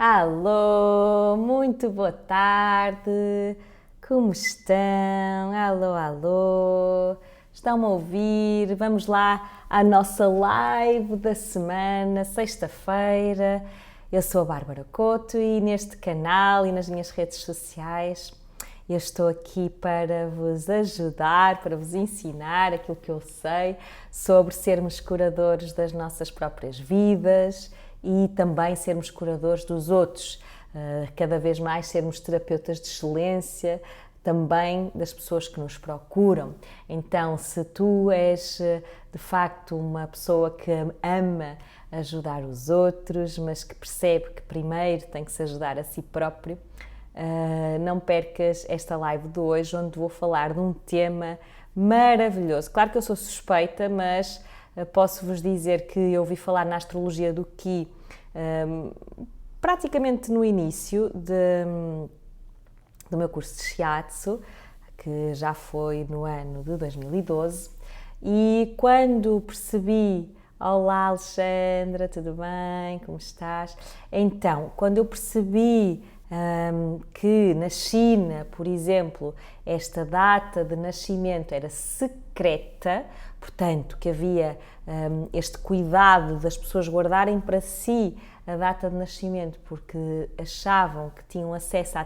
Alô, muito boa tarde, como estão? Alô, alô, estão-me a ouvir? Vamos lá à nossa live da semana, sexta-feira. Eu sou a Bárbara Couto e neste canal e nas minhas redes sociais eu estou aqui para vos ajudar, para vos ensinar aquilo que eu sei sobre sermos curadores das nossas próprias vidas e também sermos curadores dos outros, cada vez mais sermos terapeutas de excelência, também das pessoas que nos procuram. Então, se tu és de facto uma pessoa que ama ajudar os outros, mas que percebe que primeiro tem que se ajudar a si próprio, não percas esta live de hoje, onde vou falar de um tema maravilhoso. Claro que eu sou suspeita, mas posso-vos dizer que eu ouvi falar na astrologia do Ki praticamente no início do meu curso de Shiatsu, que já foi no ano de 2012, e quando percebi... Olá Alexandra, tudo bem? Como estás? Então, quando eu percebi que na China, por exemplo, esta data de nascimento era secreta, portanto, que havia este cuidado das pessoas guardarem para si a data de nascimento porque achavam que tinham acesso a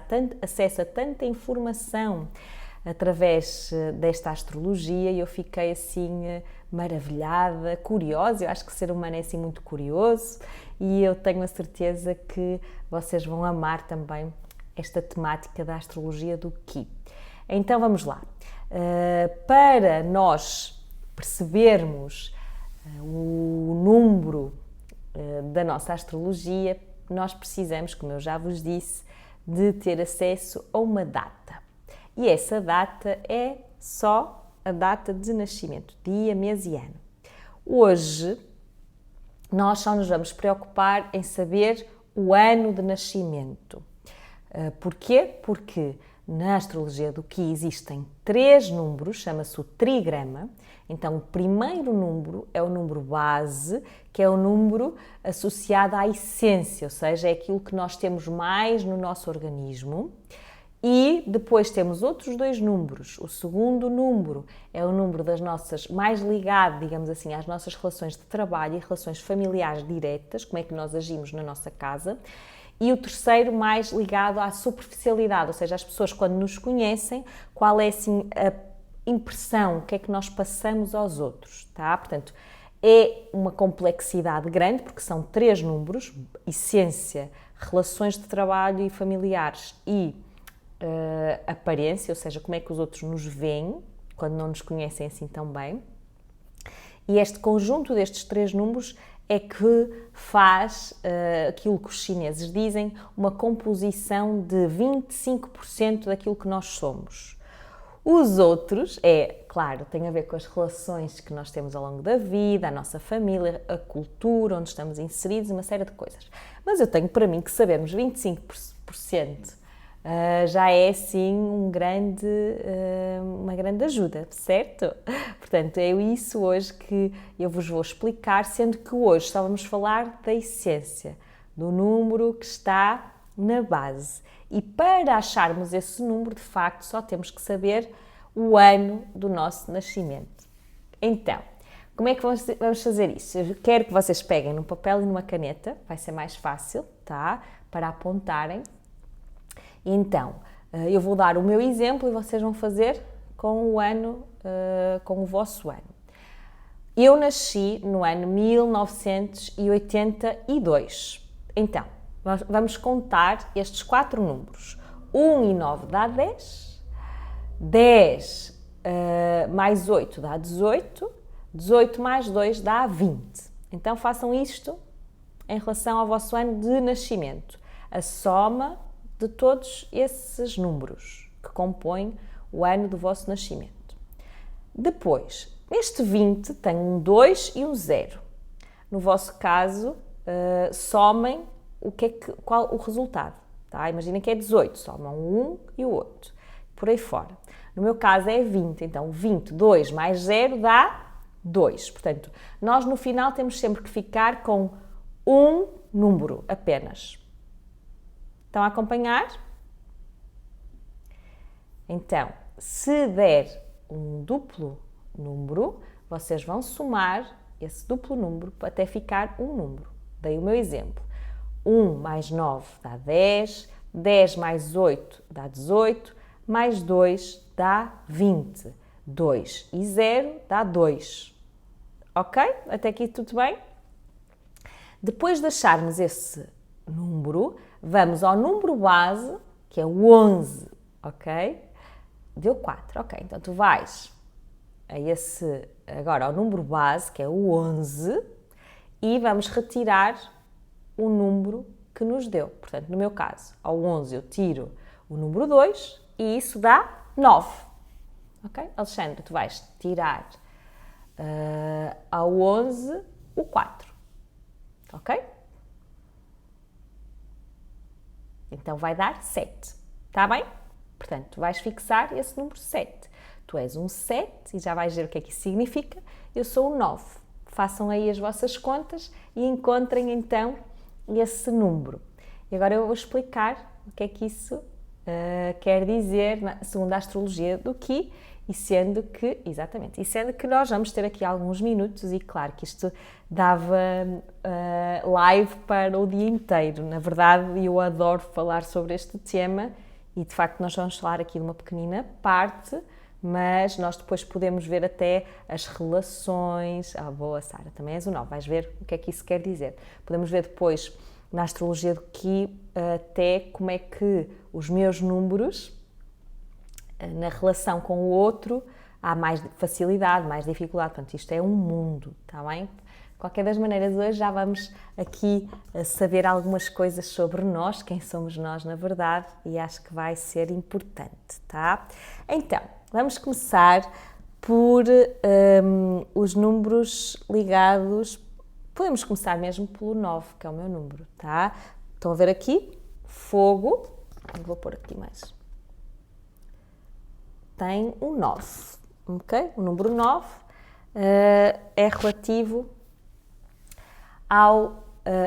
tanta informação através desta astrologia, e eu fiquei assim maravilhada, curiosa. Eu acho que o ser humano é assim muito curioso e eu tenho a certeza que vocês vão amar também esta temática da astrologia do Ki. Então vamos lá. Para nós percebermos o número da nossa astrologia, nós precisamos, como eu já vos disse, de ter acesso a uma data. E essa data é só a data de nascimento, dia, mês e ano. Hoje, nós só nos vamos preocupar em saber o ano de nascimento. Porquê? Porque na astrologia do Ki existem 3 números, chama-se o trigrama. Então, o primeiro número é o número base, que é o número associado à essência, ou seja, é aquilo que nós temos mais no nosso organismo. E depois temos outros 2 números. O segundo número é o número das nossas, mais ligado, digamos assim, às nossas relações de trabalho e relações familiares diretas, como é que nós agimos na nossa casa. E o terceiro mais ligado à superficialidade, ou seja, as pessoas quando nos conhecem, qual é assim a impressão, o que é que nós passamos aos outros, tá? Portanto, é uma complexidade grande, porque são 3 números, essência, relações de trabalho e familiares e aparência, ou seja, como é que os outros nos veem quando não nos conhecem assim tão bem. E este conjunto destes 3 números é que faz aquilo que os chineses dizem, uma composição de 25% daquilo que nós somos. Os outros, claro, tem a ver com as relações que nós temos ao longo da vida, a nossa família, a cultura onde estamos inseridos, uma série de coisas. Mas eu tenho para mim que sabermos 25% já é sim uma grande ajuda, certo? Portanto, é isso hoje que eu vos vou explicar, sendo que hoje só vamos falar da essência, do número que está na base. E para acharmos esse número, de facto, só temos que saber o ano do nosso nascimento. Então, como é que vamos fazer isso? Eu quero que vocês peguem num papel e numa caneta, vai ser mais fácil, tá? Para apontarem. Então, eu vou dar o meu exemplo e vocês vão fazer com o ano, com o vosso ano. Eu nasci no ano 1982. Então, vamos contar estes 4 números. 1 e 9 dá 10, 10 mais 8 dá 18, 18 mais 2 dá 20. Então, façam isto em relação ao vosso ano de nascimento. A soma de todos esses números que compõem o ano do vosso nascimento. Depois, neste 20 tem um 2 e um 0. No vosso caso, somem qual o resultado. Tá? Imaginem que é 18, somam um e o outro. Por aí fora. No meu caso é 20, então 20, 2 mais 0 dá 2. Portanto, nós no final temos sempre que ficar com um número apenas. Estão a acompanhar? Então, se der um duplo número, vocês vão somar esse duplo número até ficar um número. Dei o meu exemplo. 1 mais 9 dá 10, 10 mais 8 dá 18, mais 2 dá 20. 2 e 0 dá 2. Ok? Até aqui tudo bem? Depois de acharmos esse número, vamos ao número base, que é o 11, ok? Deu 4, ok. Então tu vais agora ao número base, que é o 11, e vamos retirar o número que nos deu. Portanto, no meu caso, ao 11 eu tiro o número 2 e isso dá 9. Ok? Alexandre, tu vais tirar ao 11 o 4. Ok? Então vai dar 7. Está bem? Portanto, tu vais fixar esse número 7. Tu és um 7 e já vais ver o que é que isso significa. Eu sou um 9. Façam aí as vossas contas e encontrem então esse número. E agora eu vou explicar o que é que isso quer dizer segundo a astrologia do Qi, e sendo que nós vamos ter aqui alguns minutos e claro que isto dava live para o dia inteiro. Na verdade, eu adoro falar sobre este tema e de facto nós vamos falar aqui de uma pequenina parte, mas nós depois podemos ver até as relações. Boa, Sara, também és o 9, vais ver o que é que isso quer dizer. Podemos ver depois na astrologia do Qi até como é que os meus números na relação com o outro há mais facilidade, mais dificuldade. Portanto, isto é um mundo, está bem? De qualquer das maneiras, hoje já vamos aqui saber algumas coisas sobre nós, quem somos nós na verdade, e acho que vai ser importante, tá? Então, vamos começar por os números ligados. Podemos começar mesmo pelo 9, que é o meu número, tá? Estão a ver aqui? Fogo. Vou pôr aqui mais. Tem um 9, ok? O número 9 é relativo ao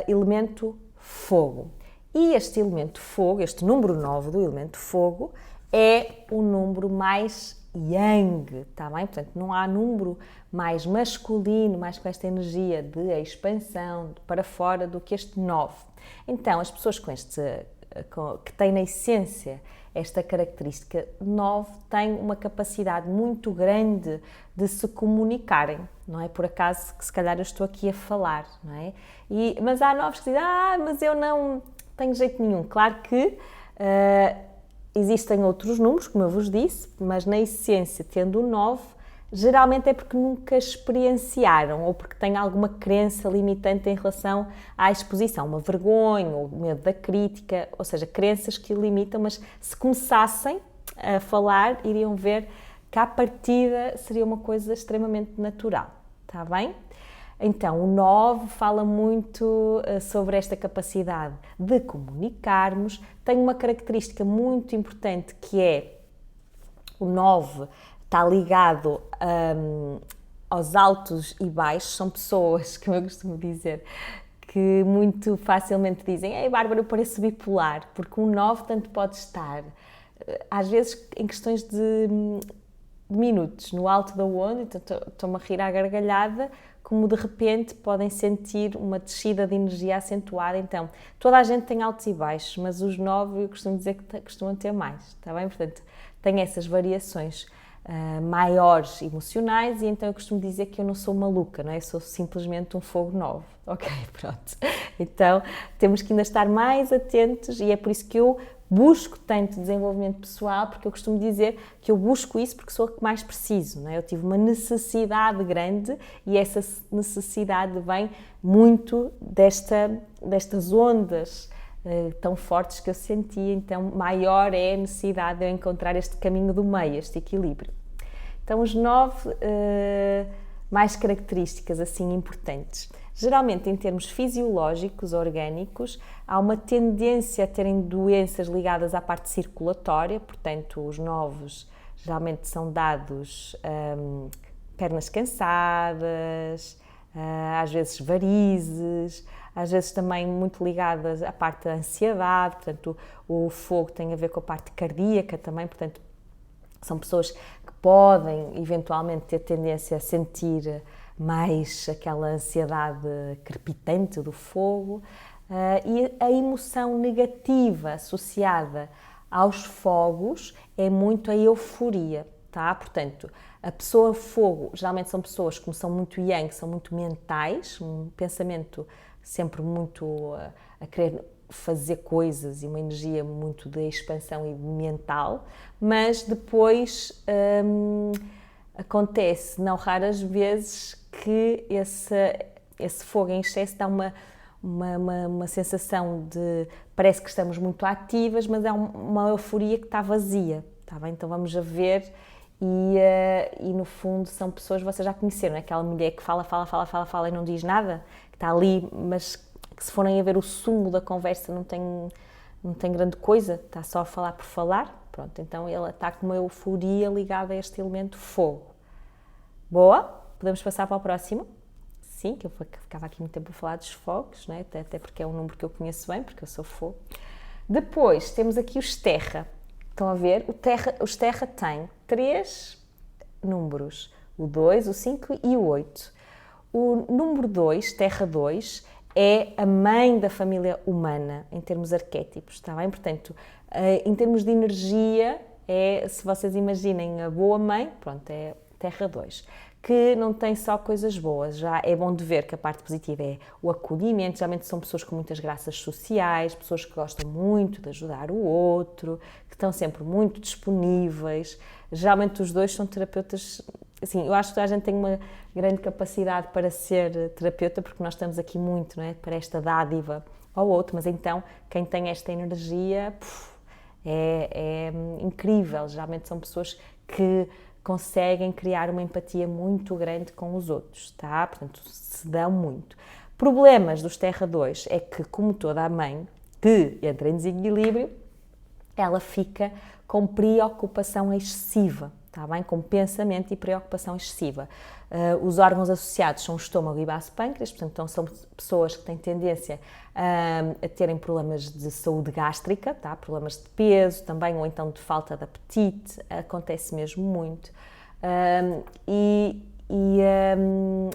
elemento fogo. E este elemento fogo, este número 9 do elemento fogo, é o número mais yang, tá bem? Portanto, não há número mais masculino, mais com esta energia de expansão, para fora, do que este 9. Então, as pessoas que têm na essência esta característica 9 têm uma capacidade muito grande de se comunicarem. Não é por acaso que se calhar eu estou aqui a falar, não é? Mas há 9 que dizem, mas eu não tenho jeito nenhum. Claro que existem outros números, como eu vos disse, mas na essência, tendo o 9, geralmente é porque nunca experienciaram ou porque têm alguma crença limitante em relação à exposição, uma vergonha ou medo da crítica, ou seja, crenças que o limitam, mas se começassem a falar, iriam ver que à partida seria uma coisa extremamente natural, está bem? Então, o 9 fala muito sobre esta capacidade de comunicarmos, tem uma característica muito importante que é o 9 está ligado aos altos e baixos, são pessoas, como eu costumo dizer, que muito facilmente dizem, ei Bárbara, eu pareço bipolar, porque um 9 tanto pode estar, às vezes em questões de minutos, no alto da onda, então estou-me a rir à gargalhada, como de repente podem sentir uma descida de energia acentuada. Então, toda a gente tem altos e baixos, mas os 9 eu costumo dizer que costumam ter mais, está bem? Portanto, tem essas variações maiores emocionais, e então eu costumo dizer que eu não sou maluca, não é? Eu sou simplesmente um fogo 9, ok, pronto. Então temos que ainda estar mais atentos e é por isso que eu busco tanto desenvolvimento pessoal, porque eu costumo dizer que eu busco isso porque sou a que mais preciso, não é? Eu tive uma necessidade grande e essa necessidade vem muito destas ondas tão fortes que eu senti, então maior é a necessidade de eu encontrar este caminho do meio, este equilíbrio. Então os 9 mais características assim importantes. Geralmente em termos fisiológicos, orgânicos, há uma tendência a terem doenças ligadas à parte circulatória, portanto os 9 geralmente são dados pernas cansadas, às vezes varizes, às vezes também muito ligadas à parte da ansiedade, portanto o fogo tem a ver com a parte cardíaca também, portanto são pessoas que podem eventualmente ter tendência a sentir mais aquela ansiedade crepitante do fogo, e a emoção negativa associada aos fogos é muito a euforia, tá? Portanto, a pessoa fogo, geralmente são pessoas que são muito yang, são muito mentais, um pensamento sempre muito a querer fazer coisas e uma energia muito de expansão e mental, mas depois acontece, não raras vezes, que esse fogo em excesso dá uma sensação de, parece que estamos muito ativas, mas é uma euforia que está vazia, tá bem? Então vamos a ver e no fundo são pessoas, vocês já conheceram, é aquela mulher que fala e não diz nada, que está ali, mas que se forem a ver o sumo da conversa não tem grande coisa, está só a falar por falar, pronto, então ela está com uma euforia ligada a este elemento fogo. Boa? Podemos passar para o próximo? Sim, que eu ficava aqui muito tempo a falar dos fogos, né? Até porque é um número que eu conheço bem, porque eu sou fogo. Depois temos aqui os terra. Estão a ver? Os terra têm 3 números, o 2, o 5 e o 8. O número 2, terra 2, é a mãe da família humana, em termos arquétipos, está bem? Portanto, em termos de energia, se vocês imaginem a boa mãe, pronto, é terra 2. Que não tem só coisas boas, já é bom de ver que a parte positiva é o acolhimento, geralmente são pessoas com muitas graças sociais, pessoas que gostam muito de ajudar o outro, que estão sempre muito disponíveis, geralmente os dois são terapeutas, assim, eu acho que a gente tem uma grande capacidade para ser terapeuta, porque nós estamos aqui muito, não é, para esta dádiva ao outro, mas então quem tem esta energia é incrível, geralmente são pessoas que conseguem criar uma empatia muito grande com os outros, tá? Portanto, se dão muito. Problemas dos Terra 2 é que, como toda a mãe que entra em desequilíbrio, ela fica com preocupação excessiva, tá bem? Com pensamento e preocupação excessiva. Os órgãos associados são o estômago e base pâncreas, portanto, então são pessoas que têm tendência a terem problemas de saúde gástrica, tá? Problemas de peso também, ou então de falta de apetite, acontece mesmo muito.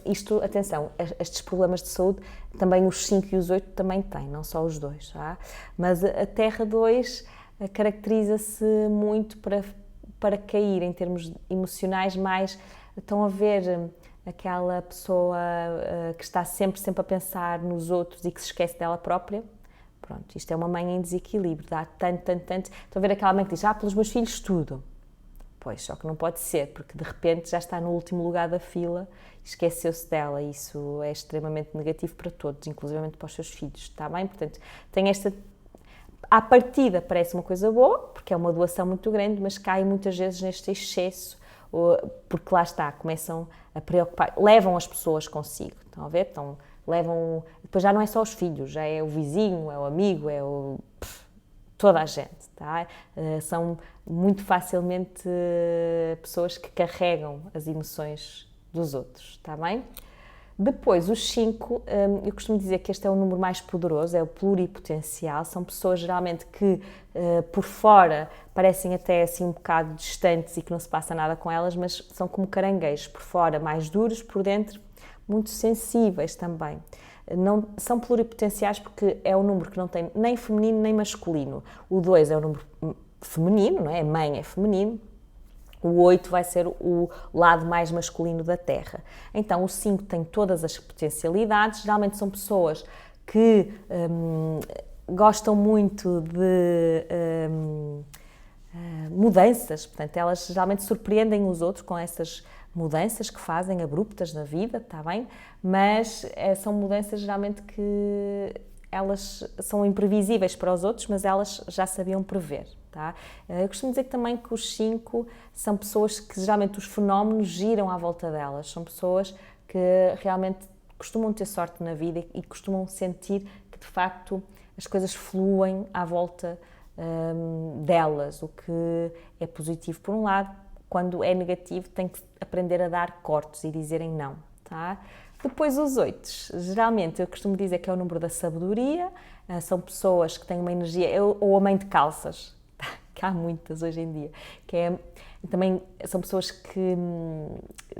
Isto, atenção, estes problemas de saúde, também os 5 e os 8 também têm, não só os 2, tá? Mas a Terra 2 caracteriza-se muito para cair em termos emocionais mais, estão a ver aquela pessoa que está sempre a pensar nos outros e que se esquece dela própria? Pronto, isto é uma mãe em desequilíbrio, dá tanto. Estão a ver aquela mãe que diz, pelos meus filhos tudo. Pois, só que não pode ser, porque de repente já está no último lugar da fila e esqueceu-se dela. Isso é extremamente negativo para todos, inclusivamente para os seus filhos, está bem? Portanto, tem esta... À partida parece uma coisa boa, porque é uma doação muito grande, mas cai muitas vezes neste excesso, porque lá está, começam a preocupar, levam as pessoas consigo, estão a ver? Então, levam... Depois já não é só os filhos, já é o vizinho, é o amigo, é toda a gente, tá? São muito facilmente pessoas que carregam as emoções dos outros, está bem? Depois, os 5, eu costumo dizer que este é o número mais poderoso, é o pluripotencial, são pessoas geralmente que por fora parecem até assim um bocado distantes e que não se passa nada com elas, mas são como caranguejos, por fora mais duros, por dentro muito sensíveis também. Não, são pluripotenciais porque é um número que não tem nem feminino nem masculino. O 2 é o número feminino, não é? A mãe é feminino. O 8 vai ser o lado mais masculino da Terra. Então, o 5 tem todas as potencialidades. Geralmente são pessoas que gostam muito de mudanças. Portanto, elas geralmente surpreendem os outros com essas mudanças que fazem abruptas na vida, está bem? Mas são mudanças geralmente que elas são imprevisíveis para os outros, mas elas já sabiam prever, tá? Eu costumo dizer que também que os 5 são pessoas que geralmente os fenómenos giram à volta delas, são pessoas que realmente costumam ter sorte na vida e costumam sentir que de facto as coisas fluem à volta delas, o que é positivo por um lado. Quando é negativo, tem que aprender a dar cortes e dizerem não, tá? Depois os 8, geralmente eu costumo dizer que é o número da sabedoria, são pessoas que têm uma energia, ou a mãe de calças, que há muitas hoje em dia, também são pessoas que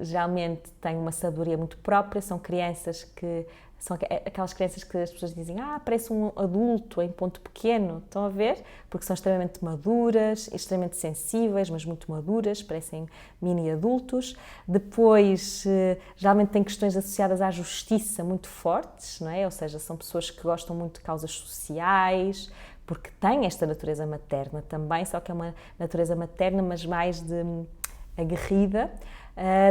geralmente têm uma sabedoria muito própria, são crianças que são aquelas crianças que as pessoas dizem parece um adulto em ponto pequeno, estão a ver? Porque são extremamente maduras, extremamente sensíveis, mas muito maduras, parecem mini adultos. Depois, geralmente têm questões associadas à justiça muito fortes, não é? Ou seja, são pessoas que gostam muito de causas sociais, porque têm esta natureza materna também, só que é uma natureza materna, mas mais aguerrida.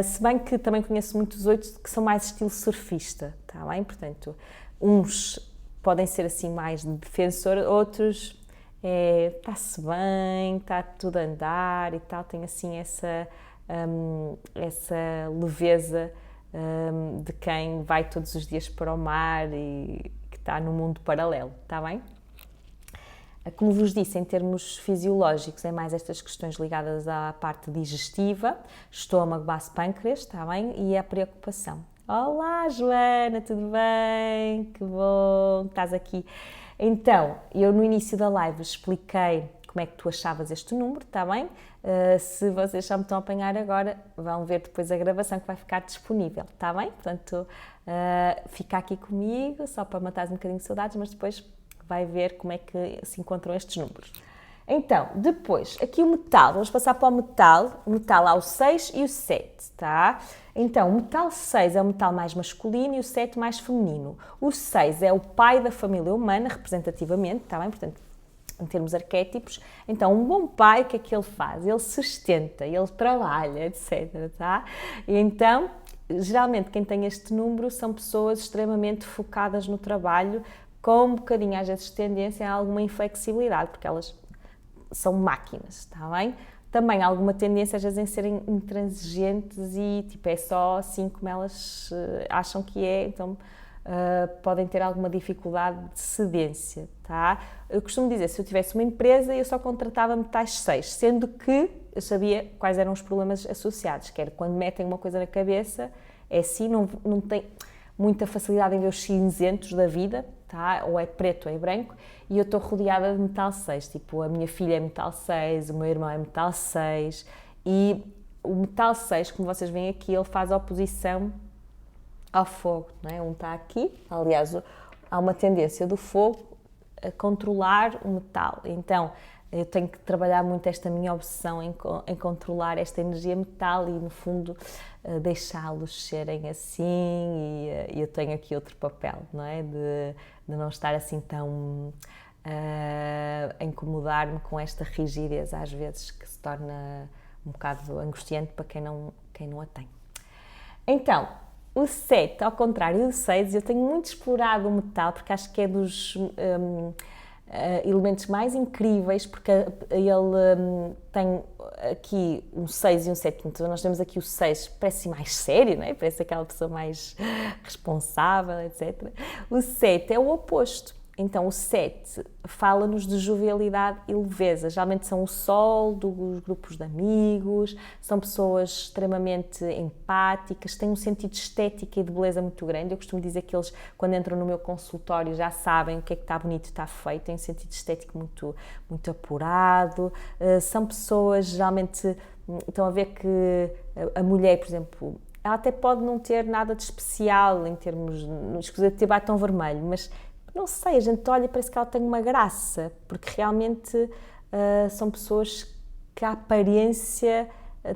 Se bem que também conheço muitos 8 que são mais estilo surfista, está bem? Portanto, uns podem ser assim mais de defensor, outros está-se bem, está tudo a andar e tal, tem assim essa leveza de quem vai todos os dias para o mar e que está no mundo paralelo, está bem? Como vos disse, em termos fisiológicos, é mais estas questões ligadas à parte digestiva, estômago, base, pâncreas, está bem? E a preocupação. Olá, Joana, tudo bem? Que bom, estás aqui. Então, eu no início da live expliquei como é que tu achavas este número, está bem? Se vocês já me estão a apanhar agora, vão ver depois a gravação que vai ficar disponível, está bem? Portanto, fica aqui comigo, só para matar um bocadinho de saudades, mas depois vai ver como é que se encontram estes números. Então, depois, aqui o metal, vamos passar para o metal há o 6 e o 7, tá? Então, o metal 6 é o metal mais masculino e o 7 mais feminino. O 6 é o pai da família humana, representativamente, tá bem? Portanto, em termos arquétipos. Então, um bom pai, o que é que ele faz? Ele sustenta, ele trabalha, etc, tá? E então, geralmente, quem tem este número são pessoas extremamente focadas no trabalho, com um bocadinho, às vezes, tendência a alguma inflexibilidade, porque elas são máquinas, está bem? Também há alguma tendência, às vezes, em serem intransigentes e, tipo, é só assim como elas acham que é, então podem ter alguma dificuldade de cedência, tá? Eu costumo dizer, se eu tivesse uma empresa, eu só contratava metais 6, sendo que eu sabia quais eram os problemas associados, que era quando metem uma coisa na cabeça, é assim, não tem muita facilidade em ver os cinzentos da vida, tá? Ou é preto ou é branco, e eu estou rodeada de metal 6, tipo, a minha filha é metal 6, o meu irmão é metal 6, e o metal 6, como vocês veem aqui, ele faz oposição ao fogo, não é? Um está aqui, aliás, há uma tendência do fogo a controlar o metal, então eu tenho que trabalhar muito esta minha obsessão em controlar esta energia metal e, no fundo, deixá-los serem assim, e eu tenho aqui outro papel, não é? De não estar assim tão a incomodar-me com esta rigidez, às vezes, que se torna um bocado angustiante para quem não a tem. Então, o 7, ao contrário do 6, eu tenho muito explorado o metal, porque acho que é dos elementos mais incríveis, porque ele tem aqui um 6 e um 7, então nós temos aqui o 6, parece mais sério, não é? Parece aquela pessoa mais responsável, etc. O 7 é o oposto. Então, o 7 fala-nos de jovialidade e leveza. Geralmente são o sol dos grupos de amigos, são pessoas extremamente empáticas, têm um sentido de estética e de beleza muito grande. Eu costumo dizer que eles, quando entram no meu consultório, já sabem o que é que está bonito e está feito, têm um sentido estético muito, muito apurado. São pessoas, geralmente, estão a ver que a mulher, por exemplo, ela até pode não ter nada de especial em termos, não escusa de ter batom vermelho, mas não sei, a gente olha e parece que ela tem uma graça, porque realmente são pessoas que a aparência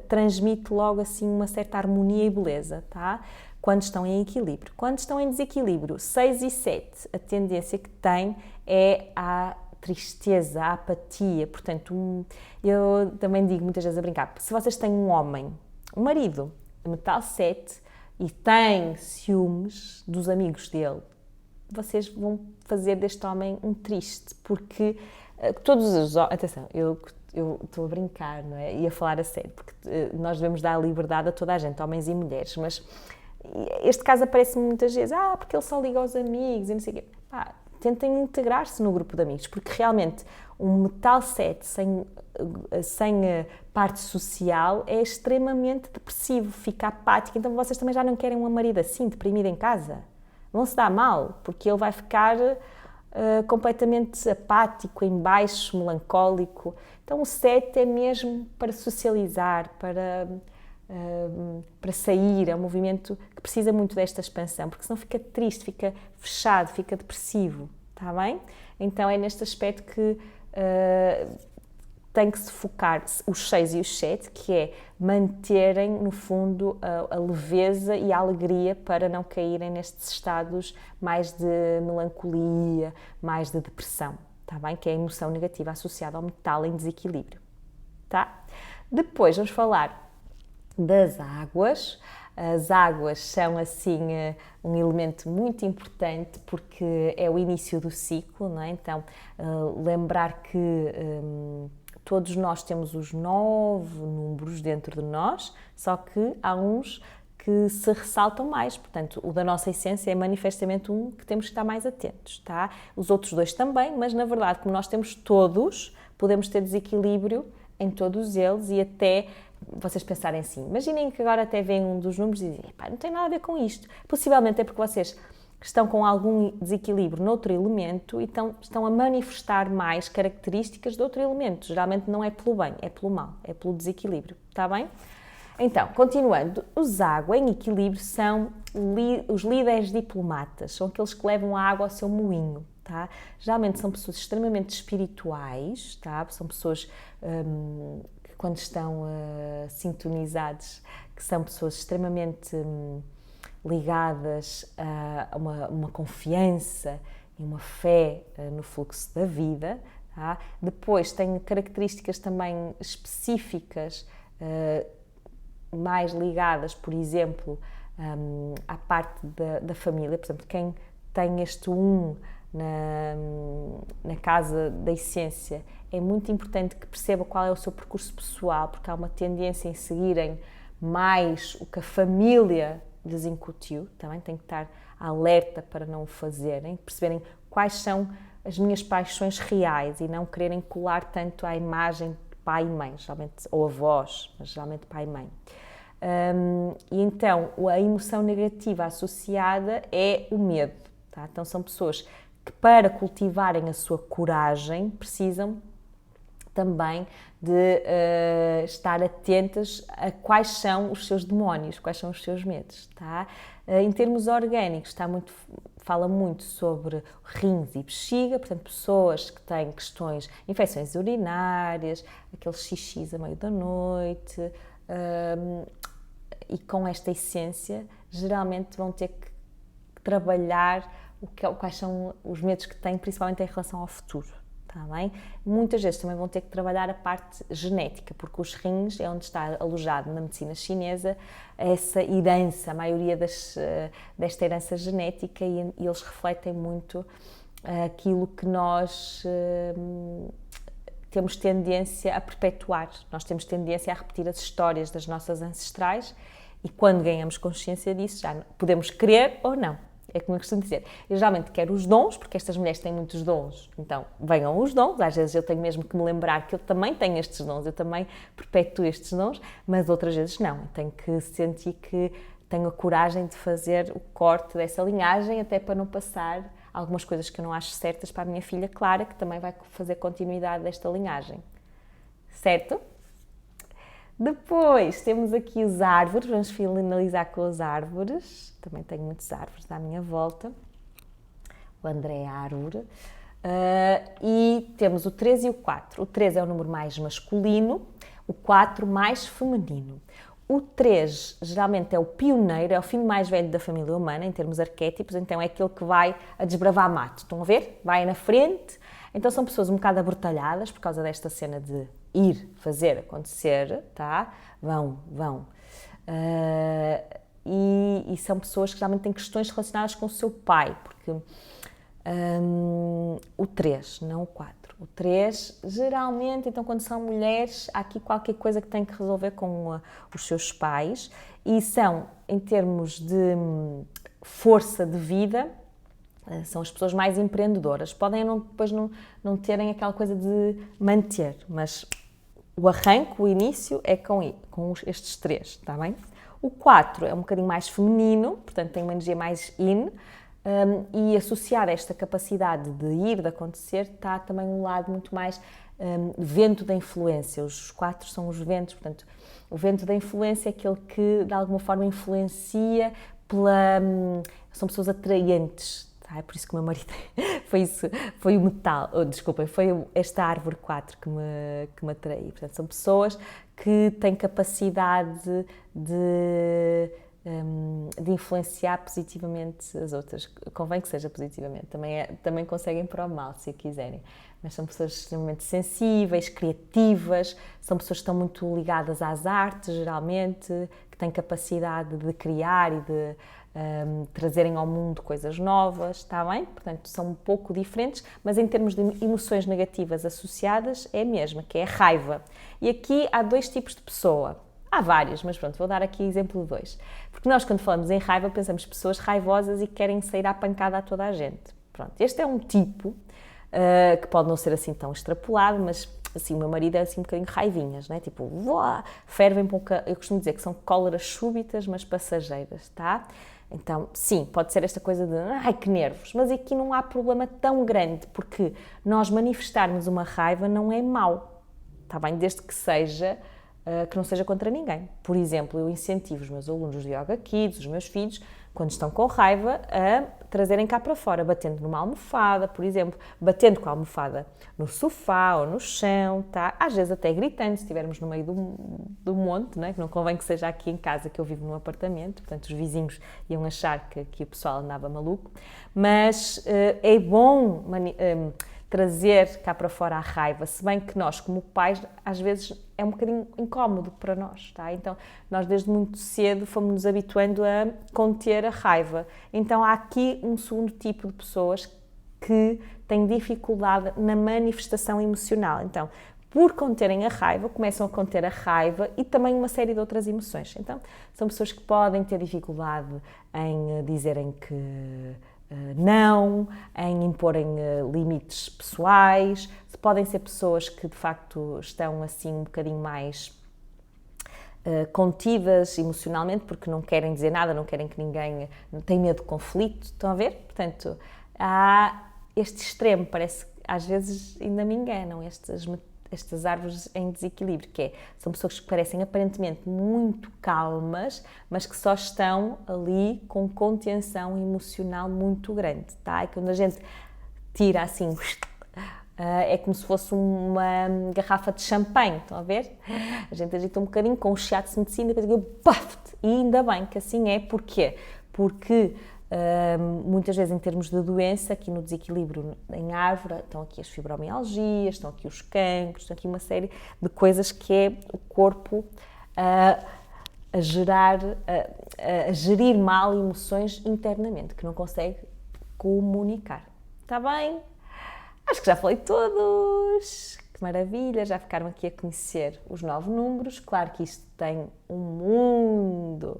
transmite logo assim uma certa harmonia e beleza, tá? Quando estão em equilíbrio. Quando estão em desequilíbrio, 6 e 7, a tendência que têm é à tristeza, à apatia. Portanto, eu também digo muitas vezes a brincar, se vocês têm um homem, um marido, metal 7, e tem ciúmes dos amigos dele, vocês vão fazer deste homem um triste, porque todos os homens, atenção, eu estou a brincar, não é? E a falar a sério, porque nós devemos dar liberdade a toda a gente, homens e mulheres, mas este caso aparece-me muitas vezes, porque ele só liga aos amigos e não sei o quê. Tentem integrar-se no grupo de amigos, porque realmente um metal 7 sem sem a parte social, é extremamente depressivo, fica apático. Então vocês também já não querem um marido assim, deprimido em casa. Vão se dar mal, porque ele vai ficar completamente apático, em baixo, melancólico. Então o 7 é mesmo para socializar, para sair, é um movimento que precisa muito desta expansão, porque senão fica triste, fica fechado, fica depressivo, está bem? Então é neste aspecto que tem que se focar os 6 e os 7, que é manterem, no fundo, a leveza e a alegria para não caírem nestes estados mais de melancolia, mais de depressão, tá bem? Que é a emoção negativa associada ao metal em desequilíbrio, tá? Depois vamos falar das águas. As águas são, assim, um elemento muito importante porque é o início do ciclo, não é? Então, lembrar que todos nós temos os 9 números dentro de nós, só que há uns que se ressaltam mais. Portanto, o da nossa essência é manifestamente um que temos que estar mais atentos, tá? Os outros 2 também, mas na verdade, como nós temos todos, podemos ter desequilíbrio em todos eles e até vocês pensarem assim, imaginem que agora até vem um dos números e dizem, não tem nada a ver com isto. Possivelmente é porque vocês estão com algum desequilíbrio noutro elemento e estão a manifestar mais características de outro elemento. Geralmente não é pelo bem, é pelo mal, é pelo desequilíbrio, está bem? Então, continuando, os água em equilíbrio são os líderes diplomatas, são aqueles que levam a água ao seu moinho, tá? Geralmente são pessoas extremamente espirituais, tá? São pessoas que quando estão sintonizados, que são pessoas extremamente ligadas a uma confiança e uma fé no fluxo da vida. Tá? Depois têm características também específicas, mais ligadas, por exemplo, à parte da família. Por exemplo, quem tem este 1 na casa da essência, é muito importante que perceba qual é o seu percurso pessoal, porque há uma tendência em seguirem mais o que a família lhes incutiu, também tem que estar alerta para não o fazerem, perceberem quais são as minhas paixões reais e não quererem colar tanto à imagem de pai e mãe, geralmente, ou avós, mas geralmente pai e mãe. E então, a emoção negativa associada é o medo. Tá? Então, são pessoas que, para cultivarem a sua coragem, precisam também de estar atentas a quais são os seus demónios, quais são os seus medos, tá? Em termos orgânicos, fala muito sobre rins e bexiga, portanto, pessoas que têm questões, infecções urinárias, aqueles xixis a meio da noite, e com esta essência, geralmente vão ter que trabalhar quais são os medos que têm, principalmente em relação ao futuro. Tá bem? Muitas vezes também vão ter que trabalhar a parte genética, porque os rins é onde está alojado na medicina chinesa essa herança, a maioria desta herança genética, e eles refletem muito aquilo que nós temos tendência a perpetuar. Nós temos tendência a repetir as histórias das nossas ancestrais e quando ganhamos consciência disso já podemos querer ou não. É como eu costumo dizer, eu geralmente quero os dons, porque estas mulheres têm muitos dons, então venham os dons, às vezes eu tenho mesmo que me lembrar que eu também tenho estes dons, eu também perpetuo estes dons, mas outras vezes não, eu tenho que sentir que tenho a coragem de fazer o corte dessa linhagem, até para não passar algumas coisas que eu não acho certas para a minha filha Clara, que também vai fazer continuidade desta linhagem, certo? Depois temos aqui os árvores, vamos finalizar com as árvores, também tenho muitas árvores à minha volta, o André é a árvore, e temos o 3 e o 4, o 3 é o número mais masculino, o 4 mais feminino. O 3 geralmente é o pioneiro, é o filho mais velho da família humana em termos arquétipos, então é aquele que vai a desbravar mato, estão a ver? Vai na frente, então são pessoas um bocado abortalhadas por causa desta cena de ir, fazer, acontecer, tá? Vão. E são pessoas que geralmente têm questões relacionadas com o seu pai, porque o 3, não o 4. O 3, geralmente, então, quando são mulheres, há aqui qualquer coisa que têm que resolver com os seus pais e são, em termos de força de vida, são as pessoas mais empreendedoras. Podem depois não terem aquela coisa de manter, mas o arranque, o início é com estes 3, está bem? O 4 é um bocadinho mais feminino, portanto tem uma energia mais yin, e associada a esta capacidade de ir, de acontecer, está também um lado muito mais vento da influência. Os 4 são os ventos, portanto, o vento da influência é aquele que de alguma forma influencia são pessoas atraentes. Tá? É por isso que o meu marido foi isso, foi o metal, foi esta árvore 4 que me atraiu. Portanto, são pessoas que têm capacidade de influenciar positivamente as outras. Convém que seja positivamente, também conseguem para o mal, se quiserem. Mas são pessoas extremamente sensíveis, criativas, são pessoas que estão muito ligadas às artes, geralmente, que têm capacidade de criar e de trazerem ao mundo coisas novas, está bem? Portanto, são um pouco diferentes, mas em termos de emoções negativas associadas é a mesma, que é a raiva. E aqui há 2 tipos de pessoa. Há vários, mas pronto, vou dar aqui exemplo de 2. Porque nós, quando falamos em raiva, pensamos pessoas raivosas e que querem sair à pancada a toda a gente. Pronto, este é um tipo que pode não ser assim tão extrapolado, mas assim, o meu marido é assim um bocadinho raivinhas, né? Tipo, fervem para eu costumo dizer que são cóleras súbitas, mas passageiras, tá? Então, sim, pode ser esta coisa de, ai, que nervos, mas aqui não há problema tão grande, porque nós manifestarmos uma raiva não é mau, tá bem? Desde que não seja contra ninguém. Por exemplo, eu incentivo os meus alunos de Yoga Kids, os meus filhos, quando estão com raiva, a trazerem cá para fora, batendo numa almofada, por exemplo, batendo com a almofada no sofá ou no chão, tá? Às vezes até gritando, se estivermos no meio do monte, né? Que não convém que seja aqui em casa, que eu vivo num apartamento, portanto os vizinhos iam achar que o pessoal andava maluco, mas é bom trazer cá para fora a raiva, se bem que nós, como pais, às vezes é um bocadinho incómodo para nós, tá? Então, nós desde muito cedo fomos-nos habituando a conter a raiva. Então, há aqui um segundo tipo de pessoas que têm dificuldade na manifestação emocional. Então, por conterem a raiva, começam a conter a raiva e também uma série de outras emoções. Então, são pessoas que podem ter dificuldade em dizerem que não, em imporem limites pessoais, podem ser pessoas que de facto estão assim um bocadinho mais contidas emocionalmente porque não querem dizer nada, não querem que ninguém, têm medo de conflito, estão a ver? Portanto, há este extremo, parece que às vezes ainda me enganam estas árvores em desequilíbrio, são pessoas que parecem aparentemente muito calmas, mas que só estão ali com contenção emocional muito grande, tá? E quando a gente tira assim, é como se fosse uma garrafa de champanhe, estão a ver? A gente agita um bocadinho com o chiado de medicina, depois aquilo, puff, e ainda bem que assim é, porquê? Porque muitas vezes em termos de doença, aqui no desequilíbrio em árvore, estão aqui as fibromialgias, estão aqui os cancros, estão aqui uma série de coisas que é o corpo a gerir mal emoções internamente, que não consegue comunicar. Está bem? Acho que já falei todos! Que maravilha! Já ficaram aqui a conhecer os 9 números. Claro que isto tem um mundo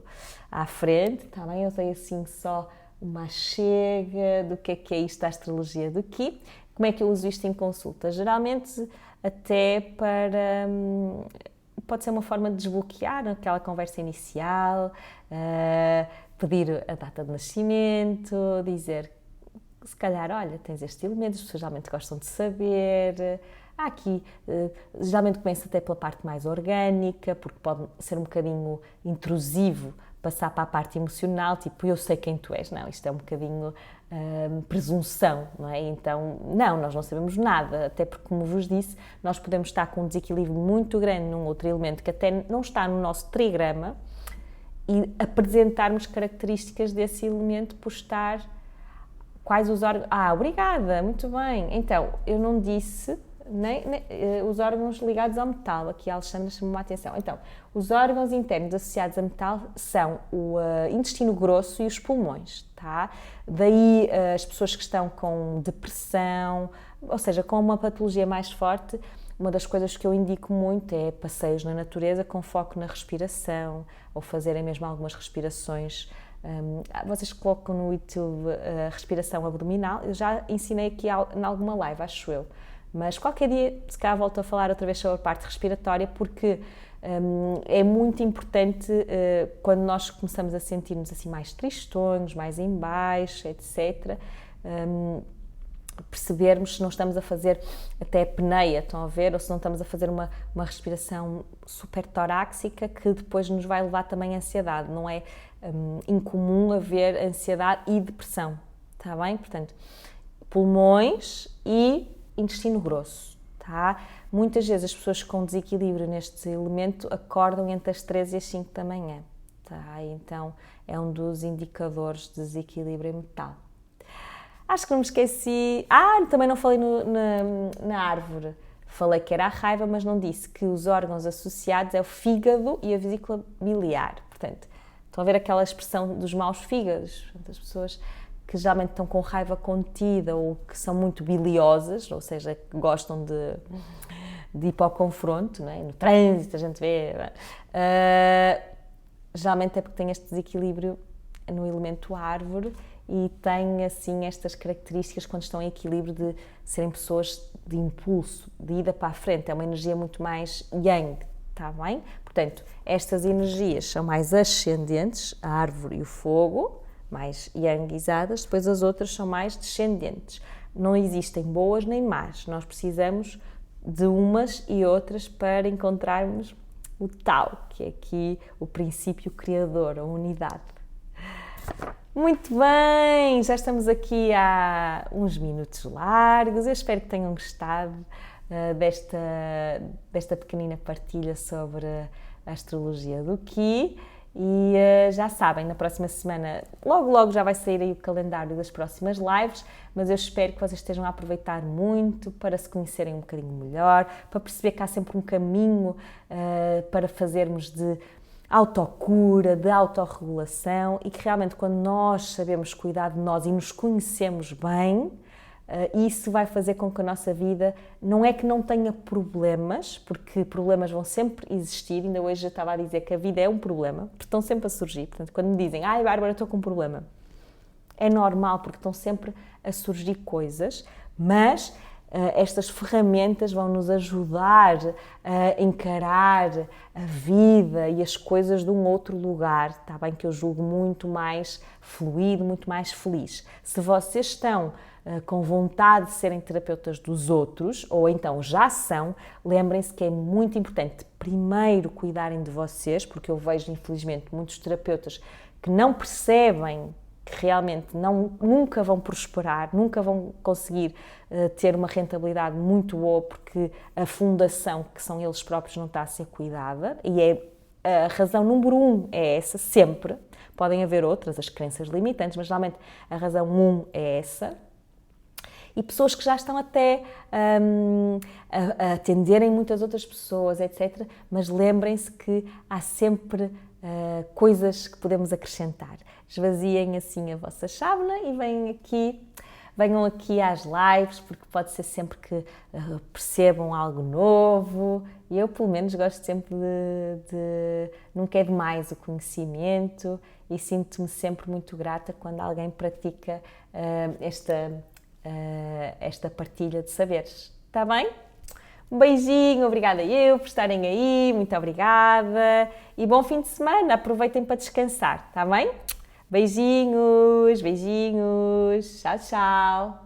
à frente, está bem? Eu sei assim só uma chega do que é isto da astrologia do Qi. Como é que eu uso isto em consulta? Geralmente até para... pode ser uma forma de desbloquear aquela conversa inicial, pedir a data de nascimento, dizer, se calhar, olha, tens estes elementos, as pessoas geralmente gostam de saber. Há aqui, geralmente começa até pela parte mais orgânica, porque pode ser um bocadinho intrusivo passar para a parte emocional, tipo, eu sei quem tu és. Não, isto é um bocadinho presunção, não é? Então, não, nós não sabemos nada, até porque, como vos disse, nós podemos estar com um desequilíbrio muito grande num outro elemento que até não está no nosso trigrama e apresentarmos características desse elemento por estar... Quais os órgãos... obrigada, muito bem. Então, eu não disse nem os órgãos ligados ao metal. Aqui a Alexandra chamou a atenção. Então, os órgãos internos associados a metal são o intestino grosso e os pulmões, tá? Daí as pessoas que estão com depressão, ou seja, com uma patologia mais forte, uma das coisas que eu indico muito é passeios na natureza com foco na respiração, ou fazerem mesmo algumas respirações. Vocês colocam no YouTube a respiração abdominal, eu já ensinei aqui em alguma live, acho eu, Mas qualquer dia, se calhar, volto a falar outra vez sobre a parte respiratória, porque é muito importante quando nós começamos a sentir-nos assim mais tristonhos, mais em baixo, etc., percebermos se não estamos a fazer até apneia, estão a ver? Ou se não estamos a fazer uma respiração super torácica que depois nos vai levar também à ansiedade. Não é incomum haver ansiedade e depressão, está bem? Portanto, pulmões e intestino grosso, tá? Muitas vezes as pessoas com desequilíbrio neste elemento acordam entre as 3 e as 5 da manhã, tá? Então é um dos indicadores de desequilíbrio mental. Acho que não me esqueci. Também não falei na árvore. Falei que era a raiva, mas não disse que os órgãos associados é o fígado e a vesícula biliar. Portanto, estão a ver aquela expressão dos maus fígados? Das pessoas que geralmente estão com raiva contida ou que são muito biliosas, ou seja, que gostam de ir para o confronto, não é? No trânsito a gente vê. Geralmente é porque tem este desequilíbrio no elemento árvore e têm assim estas características quando estão em equilíbrio de serem pessoas de impulso, de ida para a frente, é uma energia muito mais yang, está bem? Portanto, estas energias são mais ascendentes, a árvore e o fogo, mais yangizadas, depois as outras são mais descendentes. Não existem boas nem más, nós precisamos de umas e outras para encontrarmos o Tao, que é aqui o princípio criador, a unidade. Muito bem, já estamos aqui há uns minutos largos, eu espero que tenham gostado desta pequenina partilha sobre a astrologia do Qi e já sabem, na próxima semana, logo já vai sair aí o calendário das próximas lives, mas eu espero que vocês estejam a aproveitar muito para se conhecerem um bocadinho melhor, para perceber que há sempre um caminho para fazermos de autocura, de autorregulação e que realmente quando nós sabemos cuidar de nós e nos conhecemos bem, isso vai fazer com que a nossa vida não é que não tenha problemas, porque problemas vão sempre existir, ainda hoje eu estava a dizer que a vida é um problema, porque estão sempre a surgir, portanto quando me dizem, Bárbara, estou com um problema, é normal porque estão sempre a surgir coisas, mas estas ferramentas vão nos ajudar a encarar a vida e as coisas de um outro lugar, está bem? Que eu julgo muito mais fluido, muito mais feliz. Se vocês estão com vontade de serem terapeutas dos outros, ou então já são, lembrem-se que é muito importante primeiro cuidarem de vocês, porque eu vejo infelizmente muitos terapeutas que não percebem que realmente nunca vão prosperar, nunca vão conseguir ter uma rentabilidade muito boa porque a fundação, que são eles próprios, não está a ser cuidada e a razão número 1 é essa, sempre. Podem haver outras, as crenças limitantes, mas geralmente a razão 1 é essa. E pessoas que já estão até a atenderem muitas outras pessoas, etc. Mas lembrem-se que há sempre coisas que podemos acrescentar. Esvaziem assim a vossa chávena e venham aqui às lives, porque pode ser sempre que percebam algo novo. E eu, pelo menos, gosto sempre nunca é demais o conhecimento e sinto-me sempre muito grata quando alguém pratica esta partilha de saberes. Está bem? Um beijinho, obrigada eu por estarem aí, muito obrigada e bom fim de semana, aproveitem para descansar, está bem? Beijinhos, tchau, tchau!